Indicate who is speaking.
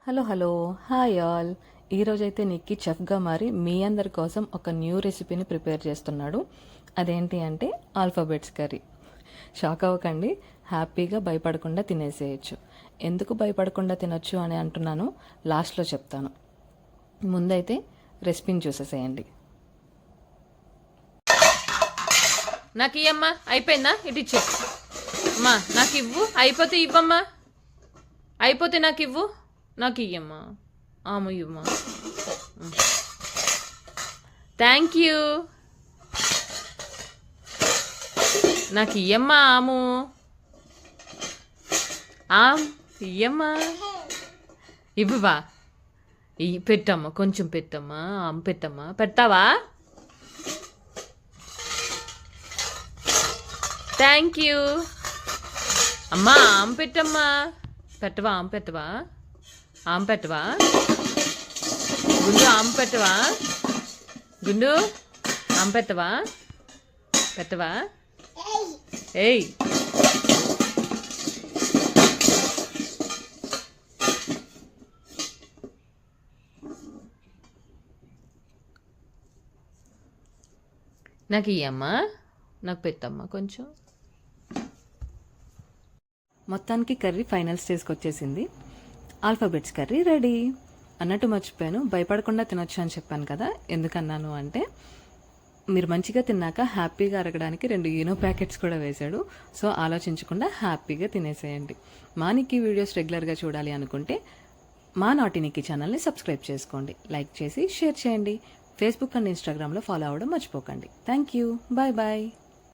Speaker 1: Hello hello hi all. ఈరోజైతే నిక్కీ చెఫ్గా మారి మీ అందరి కోసం ఒక న్యూ రెసిపీని ప్రిపేర్ చేస్తున్నాడు. అదేంటి అంటే ఆల్ఫాబెట్స్ కర్రీ. షాక్ అవ్వకండి, హ్యాపీగా భయపడకుండా తినేసేయచ్చు. ఎందుకు భయపడకుండా తినొచ్చు అని అంటున్నాను, లాస్ట్లో చెప్తాను. ముందైతే రెసిపీని చూసేసేయండి.
Speaker 2: నాకు ఇవ్వమ్మా, అయిపోయిందా? ఇటు ఇచ్చే అమ్మా, నాకు ఇవ్వు. అయిపోతే ఇవ్వమ్మా, అయిపోతే నాకు ఇవ్వు. నాకు ఇయ్యమ్మా, ఆమె ఇవ్వమ్మా. Thank you. నాకు ఇయ్యమ్మా, ఆము ఇయ్యమ్మా, ఇవ్వవా? పెట్టమ్మా, కొంచెం పెట్టమ్మా, ఆమె పెట్టమ్మా. పెడతావా? Thank you. అమ్మా ఆమె పెట్టమ్మా. పెట్టవా? ఆమె పెట్టవా? ఆమె పెట్టవా? గుండు ఆమె పెట్టవా? గుండు ఆమె పెట్టవా? పెట్టవా? ఏయ్, నాకు ఇయ్యమ్మా, నాకు పెట్టమ్మా కొంచెం.
Speaker 1: మొత్తానికి కర్రీ ఫైనల్ స్టేజ్కి వచ్చేసింది. Alphabets curry ready. అన్నట్టు మర్చిపోయాను, భయపడకుండా తినొచ్చు అని చెప్పాను కదా. ఎందుకన్నాను అంటే, మీరు మంచిగా తిన్నాక హ్యాపీగా అరగడానికి 2 ఈనో ప్యాకెట్స్ కూడా వేశాడు. సో ఆలోచించకుండా హ్యాపీగా తినేసేయండి. మా నిక్కీ వీడియోస్ రెగ్యులర్గా చూడాలి అనుకుంటే మా నాటి నిక్కీ ఛానల్ని సబ్స్క్రైబ్ చేసుకోండి, లైక్ చేసి షేర్ చేయండి. ఫేస్బుక్ అండ్ ఇన్స్టాగ్రామ్లో ఫాలో అవ్వడం మర్చిపోకండి. Thank you, bye bye.